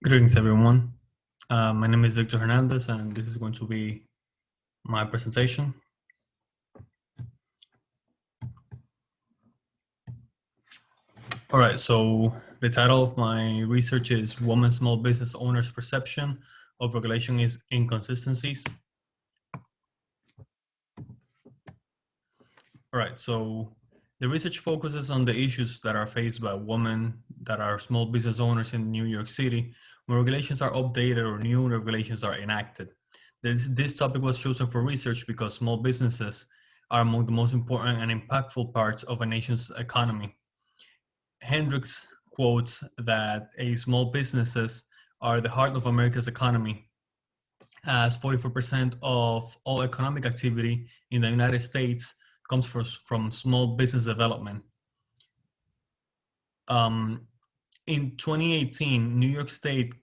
Greetings, everyone. My name is Victor Hernandez, and this is going to be my presentation. All right, so the title of my research is Women Small Business Owners' Perception of Regulation is Inconsistencies. All right, so the research focuses on the issues that are faced by women that are small business owners in New York City when regulations are updated or new regulations are enacted. This topic was chosen for research because small businesses are among the most important and impactful parts of a nation's economy. Hendricks quotes that a small businesses are the heart of America's economy, as 44% of all economic activity in the United States comes from small business development. In 2018, New York State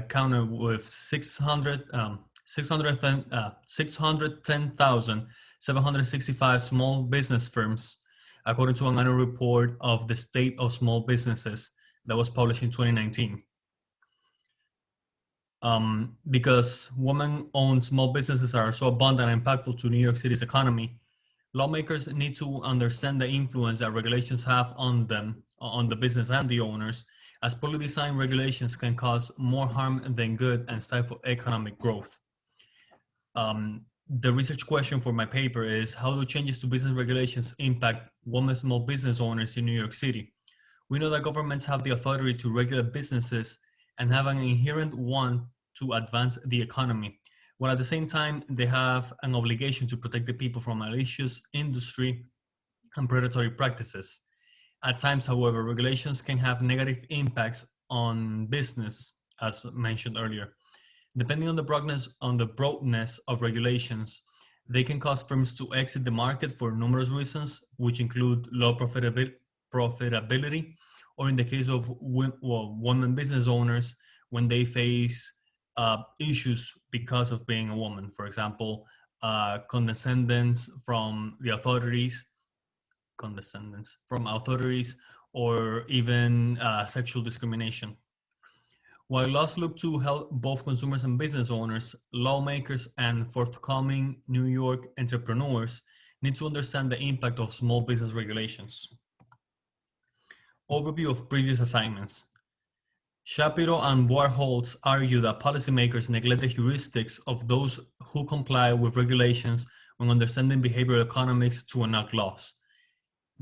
counted with 610,765 small business firms, according to an annual report of the State of Small Businesses that was published in 2019. Because women-owned small businesses are so abundant and impactful to New York City's economy, lawmakers need to understand the influence that regulations have on them, on the business and the owners, as poorly designed regulations can cause more harm than good and stifle economic growth. The research question for my paper is, how do changes to business regulations impact women small business owners in New York City? We know that governments have the authority to regulate businesses and have an inherent want to advance the economy, while at the same time they have an obligation to protect the people from malicious industry and predatory practices. At times, however, regulations can have negative impacts on business, as mentioned earlier. Depending on the broadness of regulations, they can cause firms to exit the market for numerous reasons, which include low profitability, or in the case of women business owners, when they face issues because of being a woman. For example, condescendence from the authorities, or even sexual discrimination. While laws look to help both consumers and business owners, lawmakers and forthcoming New York entrepreneurs need to understand the impact of small business regulations. Overview of previous assignments. Shapiro and Warholtz argue that policymakers neglect the heuristics of those who comply with regulations when understanding behavioral economics to enact laws.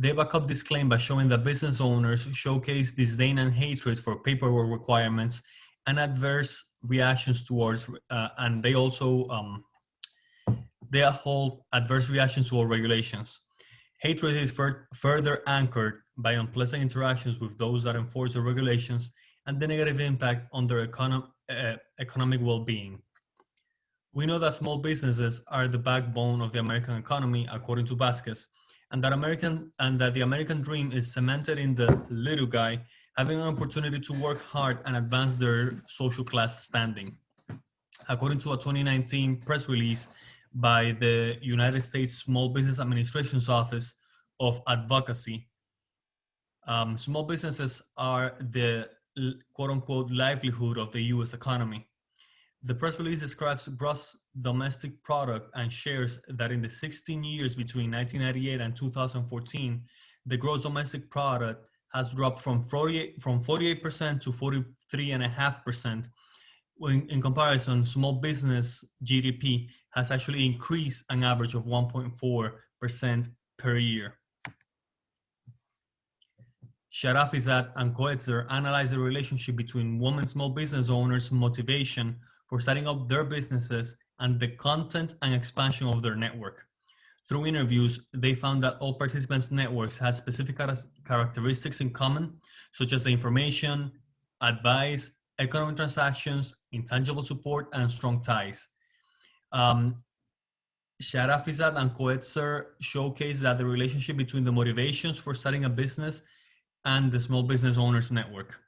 They back up this claim by showing that business owners showcase disdain and hatred for paperwork requirements and adverse reactions towards, and they also they hold adverse reactions toward regulations. Hatred is further anchored by unpleasant interactions with those that enforce the regulations and the negative impact on their economic well-being. We know that small businesses are the backbone of the American economy, according to Vasquez, and that the American dream is cemented in the little guy having an opportunity to work hard and advance their social class standing. According to a 2019 press release by the United States Small Business Administration's Office of Advocacy, small businesses are the quote-unquote livelihood of the U.S. economy. The press release describes gross domestic product and shares that in the 16 years between 1998 and 2014, the gross domestic product has dropped from 48% to 43.5%. In comparison, small business GDP has actually increased an average of 1.4% per year. Sharafizad and Coetzer analyze the relationship between women small business owners' motivation for setting up their businesses and the content and expansion of their network. Through interviews, they found that all participants' networks had specific characteristics in common, such as the information, advice, economic transactions, intangible support, and strong ties. Sharafizad and Coetzer showcase that the relationship between the motivations for starting a business and the small business owners network.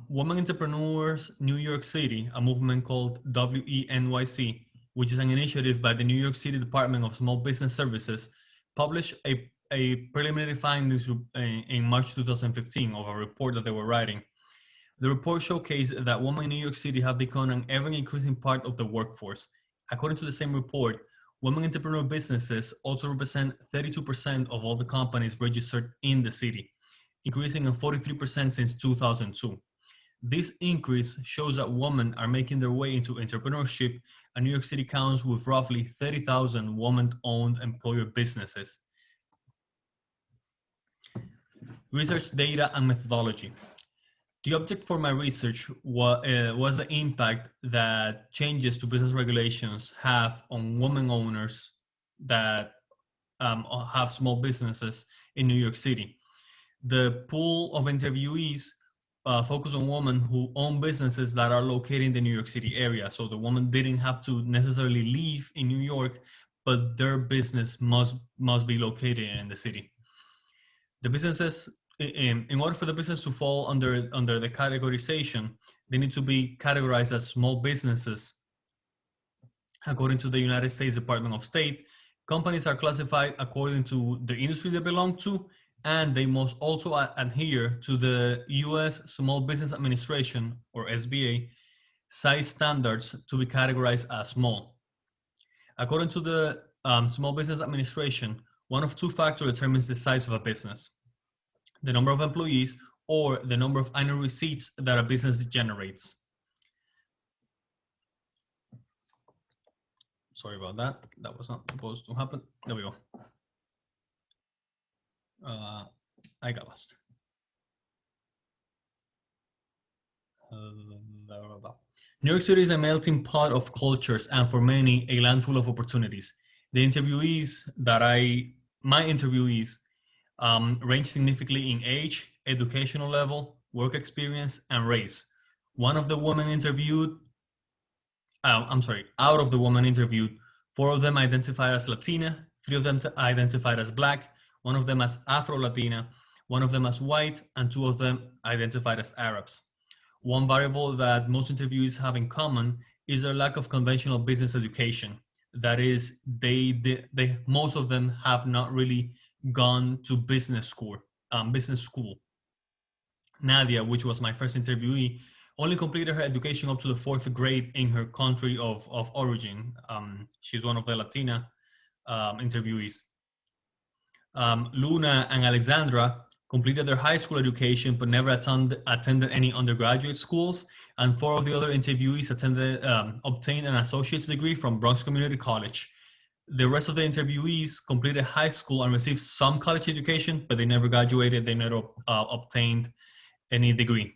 Women Entrepreneurs New York City, a movement called WENYC, which is an initiative by the New York City Department of Small Business Services, published a preliminary findings in March 2015 of a report that they were writing. The report showcased that women in New York City have become an ever-increasing part of the workforce. According to the same report, women entrepreneur businesses also represent 32% of all the companies registered in the city, increasing in 43% since 2002. This increase shows that women are making their way into entrepreneurship, and New York City counts with roughly 30,000 women-owned employer businesses. Research data and methodology. The object for my research was the impact that changes to business regulations have on women owners that have small businesses in New York City. The pool of interviewees focus on women who own businesses that are located in the New York City area. So the woman didn't have to necessarily live in New York, but their business must be located in the city. The businesses, in order for the business to fall under the categorization, they need to be categorized as small businesses. According to the United States Department of State, companies are classified according to the industry they belong to, and they must also adhere to the U.S. Small Business Administration, or SBA, size standards to be categorized as small. According to the Small Business Administration, one of two factors determines the size of a business: the number of employees or the number of annual receipts that a business generates. Sorry about that. That was not supposed to happen. There we go. I got lost. New York City is a melting pot of cultures, and for many, a landful of opportunities. The interviewees my interviewees range significantly in age, educational level, work experience, and race. One of the women interviewed, out of the women interviewed, 4 of them identified as Latina, 3 of them identified as Black, 1 of them as Afro-Latina, 1 of them as white, and 2 of them identified as Arabs. One variable that most interviewees have in common is their lack of conventional business education. That is, most of them have not really gone to business school. Nadia, which was my first interviewee, only completed her education up to the 4th grade in her country of origin. She's one of the Latina interviewees. Luna and Alexandra completed their high school education but never attended any undergraduate schools, and 4 of the other interviewees obtained an associate's degree from Bronx Community College. The rest of the interviewees completed high school and received some college education, but they never graduated. They never obtained any degree.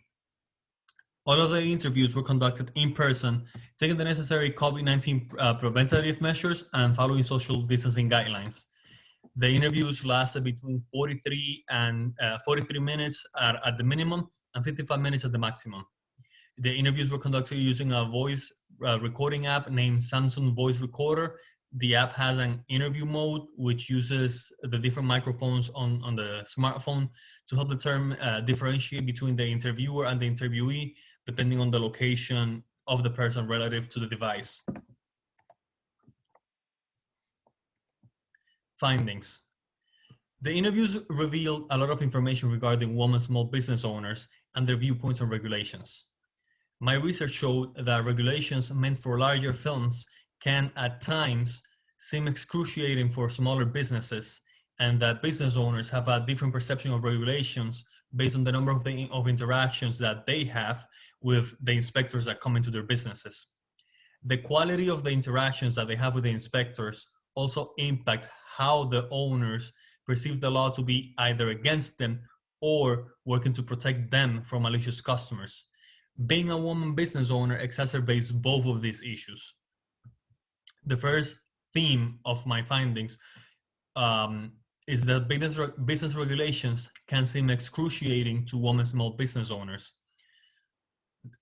All of the interviews were conducted in person, taking the necessary COVID-19 preventative measures and following social distancing guidelines. The interviews lasted between 43 minutes at the minimum and 55 minutes at the maximum. The interviews were conducted using a voice recording app named Samsung Voice Recorder. The app has an interview mode, which uses the different microphones on the smartphone to help differentiate between the interviewer and the interviewee, depending on the location of the person relative to the device. Findings. The interviews revealed a lot of information regarding women small business owners and their viewpoints on regulations. My research showed that regulations meant for larger firms can at times seem excruciating for smaller businesses, and that business owners have a different perception of regulations based on the number of interactions that they have with the inspectors that come into their businesses. The quality of the interactions that they have with the inspectors also impact how the owners perceive the law to be either against them or working to protect them from malicious customers. Being a woman business owner exacerbates both of these issues. The first theme of my findings is that business regulations can seem excruciating to women small business owners.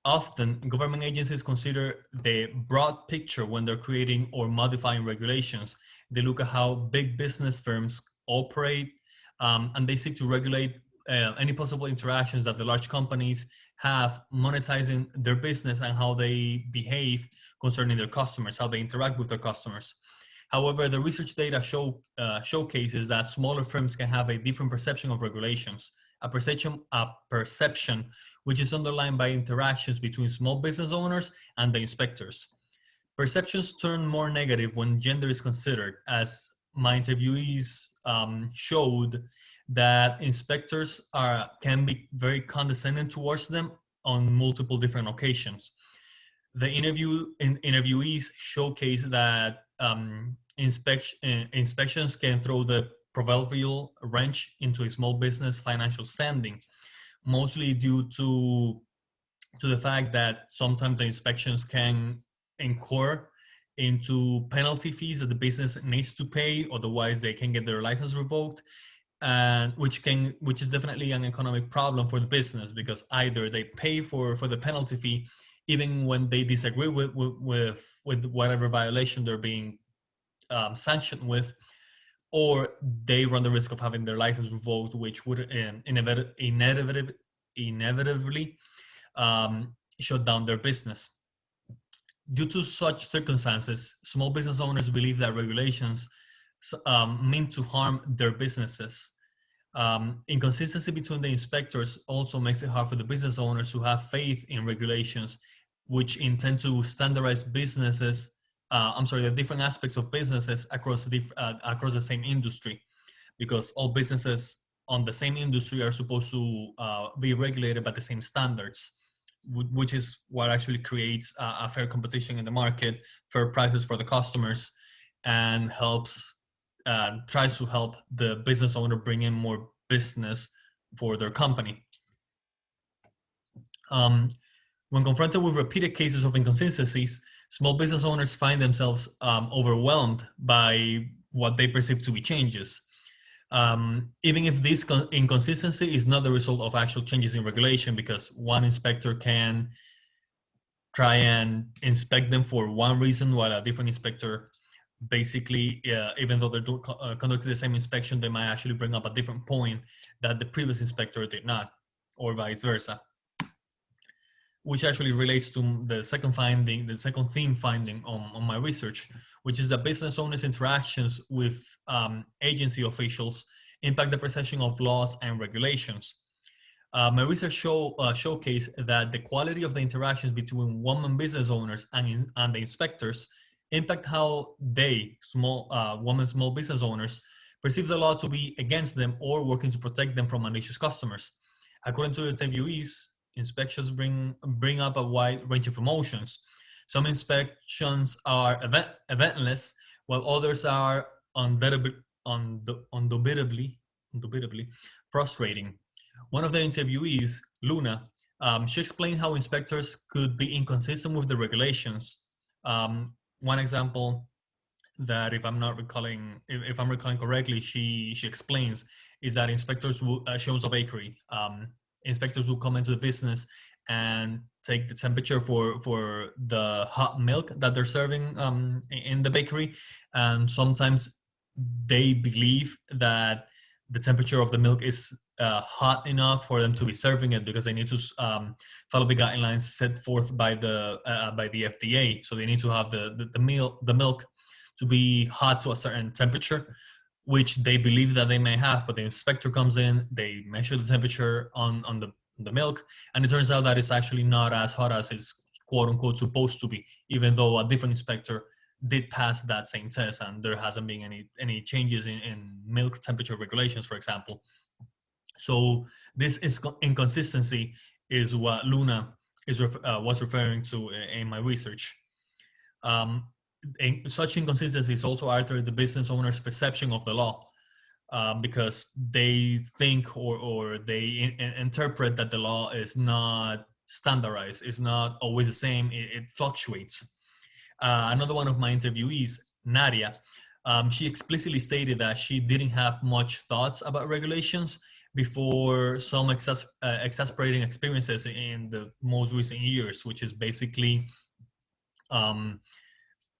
Often, government agencies consider the broad picture when they're creating or modifying regulations. They look at how big business firms operate, and they seek to regulate any possible interactions that the large companies have monetizing their business and how they behave concerning their customers, how they interact with their customers. However, the research data showcases that smaller firms can have a different perception of regulations, a perception which is underlined by interactions between small business owners and the inspectors. Perceptions turn more negative when gender is considered, as my interviewees showed that inspectors can be very condescending towards them on multiple different occasions. The interviewees showcase that inspections can throw the proverbial wrench into a small business financial standing, mostly due to the fact that sometimes the inspections can incur into penalty fees that the business needs to pay, otherwise they can get their license revoked, and which is definitely an economic problem for the business, because either they pay for the penalty fee even when they disagree with whatever violation they're being sanctioned with, or they run the risk of having their license revoked, which would inevitably shut down their business. Due to such circumstances, small business owners believe that regulations mean to harm their businesses. Inconsistency between the inspectors also makes it hard for the business owners to have faith in regulations, which intend to standardize businesses. The different aspects of businesses across the same industry, because all businesses on the same industry are supposed to be regulated by the same standards, which is what actually creates a fair competition in the market, fair prices for the customers, and tries to help the business owner bring in more business for their company. When confronted with repeated cases of inconsistencies, small business owners find themselves overwhelmed by what they perceive to be changes. Even if this inconsistency is not the result of actual changes in regulation, because one inspector can try and inspect them for one reason, while a different inspector basically, even though they're conducting the same inspection, they might actually bring up a different point that the previous inspector did not, or vice versa. Which actually relates to the second theme finding on my research, which is that business owners' interactions with agency officials impact the perception of laws and regulations. My research showcased that the quality of the interactions between women business owners and the inspectors impact how small business owners perceive the law to be against them or working to protect them from malicious customers. According to the interviewees, inspections bring up a wide range of emotions. Some inspections are eventless, while others are undoubtedly frustrating. One of the interviewees, Luna, she explained how inspectors could be inconsistent with the regulations. One example that, if I'm recalling correctly, she explains, is that inspectors shows a bakery. Inspectors will come into the business and take the temperature for the hot milk that they're serving in the bakery, and sometimes they believe that the temperature of the milk is hot enough for them to be serving it, because they need to follow the guidelines set forth by the FDA. So they need to have the milk to be hot to a certain temperature, which they believe that they may have. But the inspector comes in, they measure the temperature on the milk, and it turns out that it's actually not as hot as it's quote unquote supposed to be, even though a different inspector did pass that same test and there hasn't been any changes in milk temperature regulations, for example. So this inconsistency is what Luna was referring to in my research. Such inconsistencies also alter the business owner's perception of the law, because they think or they interpret that the law is not standardized, is not always the same, it fluctuates. Another one of my interviewees, Nadia, she explicitly stated that she didn't have much thoughts about regulations before some exasperating experiences in the most recent years, which is basically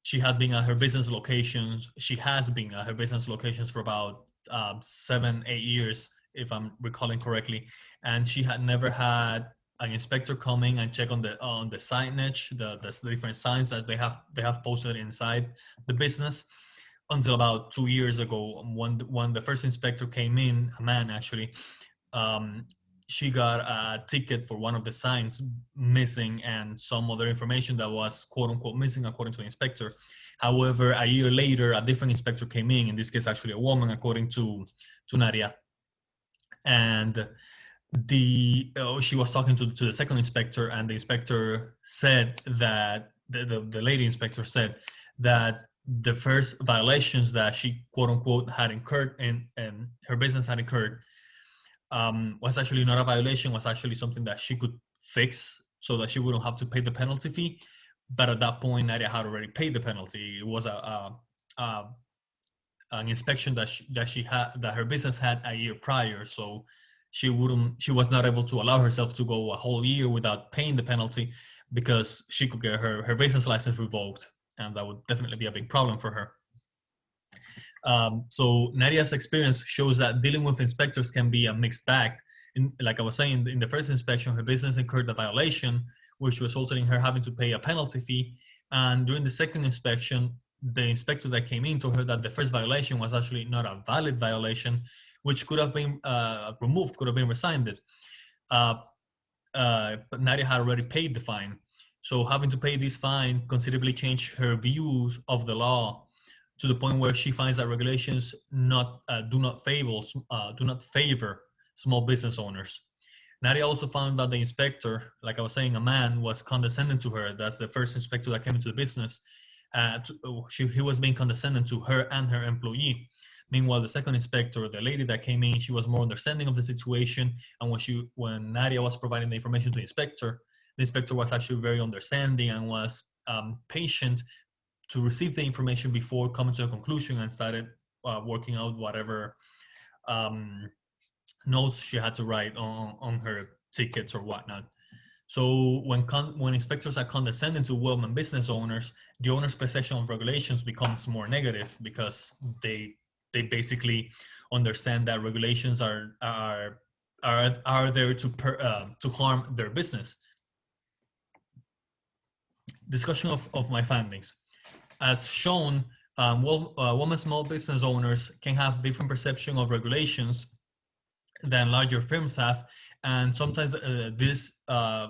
she has been at her business locations for about 7-8 years, if I'm recalling correctly, and she had never had an inspector coming and check on the signage, the different signs that they have posted inside the business, until about 2 years ago, when the first inspector came in, a man actually, um, she got a ticket for one of the signs missing and some other information that was quote unquote missing according to the inspector. However, a year later, a different inspector came in this case actually a woman, according to Nadia. And she was talking to the second inspector, and the inspector said that the lady inspector said that the first violations that she quote unquote had incurred and her business had incurred was actually not a violation, was actually something that she could fix so that she wouldn't have to pay the penalty fee. But at that point, Nadia had already paid the penalty. It was a an inspection that her business had a year prior, so she was not able to allow herself to go a whole year without paying the penalty, because she could get her business license revoked, and that would definitely be a big problem for her. So Nadia's experience shows that dealing with inspectors can be a mixed bag. Like I was saying, in the first inspection, her business incurred a violation, which resulted in her having to pay a penalty fee. And during the second inspection, the inspector that came in told her that the first violation was actually not a valid violation, which could have been removed, could have been rescinded. But Nadia had already paid the fine. So having to pay this fine considerably changed her views of the law, to the point where she finds that regulations do not favor small business owners. Nadia also found that the inspector, like I was saying, a man, was condescending to her. That's the first inspector that came into the business. He was being condescending to her and her employee. Meanwhile, the second inspector, the lady that came in, she was more understanding of the situation. And when Nadia was providing the information to the inspector was actually very understanding and was patient to receive the information before coming to a conclusion, and started working out whatever notes she had to write on her tickets or whatnot. So when inspectors are condescending to women business owners, the owner's perception of regulations becomes more negative, because they basically understand that regulations are there to harm their business. Discussion of my findings. As shown, women small business owners can have different perception of regulations than larger firms have, and sometimes these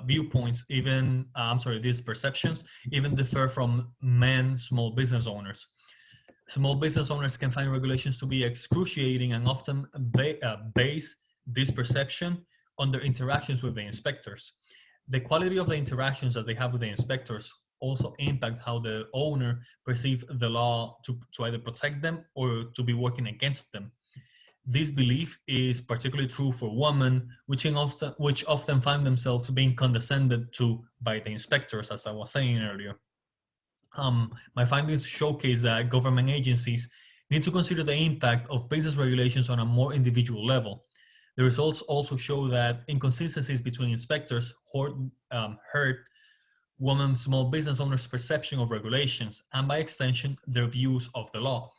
viewpoints even these perceptions even differ from men small business owners. Small business owners can find regulations to be excruciating, and often base this perception on their interactions with the inspectors. The quality of the interactions that they have with the inspectors also impact how the owner perceives the law to either protect them or to be working against them. This belief is particularly true for women, which often find themselves being condescended to by the inspectors, as I was saying earlier. My findings showcase that government agencies need to consider the impact of business regulations on a more individual level. The results also show that inconsistencies between inspectors hurt women small business owners' perception of regulations, and by extension, their views of the law.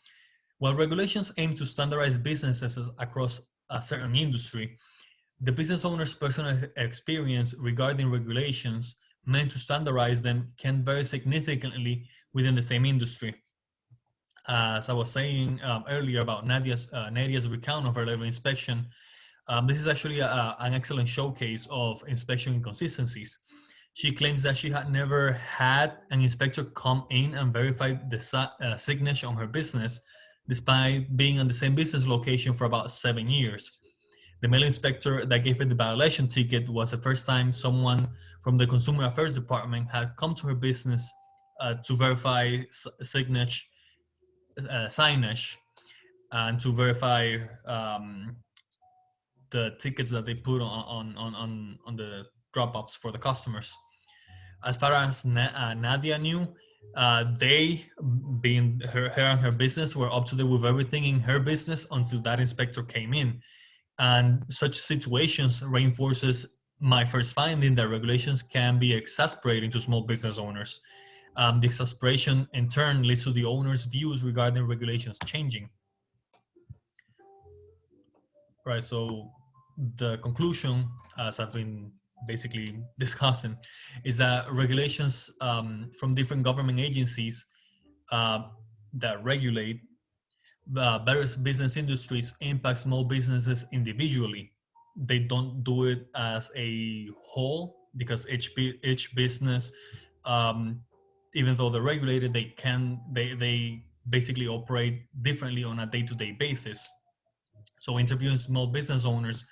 While regulations aim to standardize businesses across a certain industry, the business owner's personal experience regarding regulations meant to standardize them can vary significantly within the same industry. As I was saying earlier about Nadia's recount of her level inspection, this is actually an excellent showcase of inspection inconsistencies. She claims that she had never had an inspector come in and verify the signature on her business, despite being on the same business location for about 7 years. The male inspector that gave her the violation ticket was the first time someone from the Consumer Affairs Department had come to her business to verify signage signage and to verify the tickets that they put on the drop-offs for the customers. As far as Nadia knew, they, being her and her business, were up to date with everything in her business until that inspector came in. And such situations reinforces my first finding that regulations can be exasperating to small business owners. The exasperation in turn leads to the owner's views regarding regulations changing. Right, so the conclusion, as I've been basically discussing, is that regulations from different government agencies that regulate various business industries impact small businesses individually. they don't do it as a whole, because each business, um, even though they're regulated, they basically operate differently on a day-to-day basis. So interviewing small business owners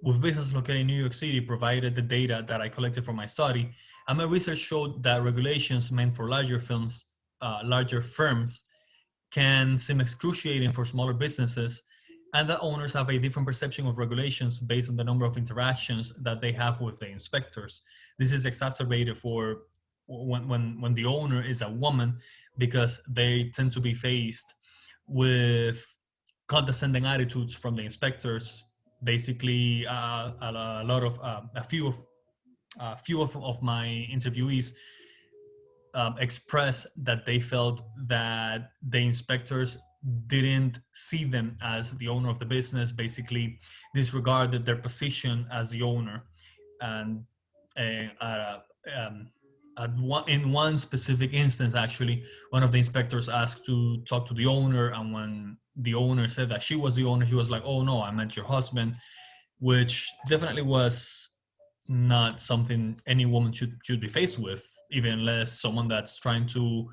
with business located in New York City provided the data that I collected from my study, and my research showed that regulations meant for larger firms can seem excruciating for smaller businesses, and that owners have a different perception of regulations based on the number of interactions that they have with the inspectors. This is exacerbated for when the owner is a woman, because they tend to be faced with condescending attitudes from the inspectors. Basically, a few of my interviewees expressed that they felt that the inspectors didn't see them as the owner of the business, basically disregarded their position as the owner. And um, in one specific instance, actually, one of the inspectors asked to talk to the owner, and when the owner said that she was the owner, he was like, "Oh no, I meant your husband," which definitely was not something any woman should be faced with, even less someone that's trying to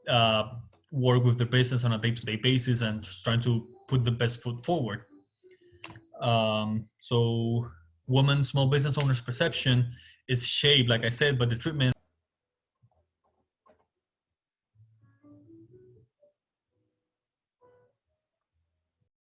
uh, work with the business on a day-to-day basis and just trying to put the best foot forward. So women small business owners perception is shaped, like I said, by the treatment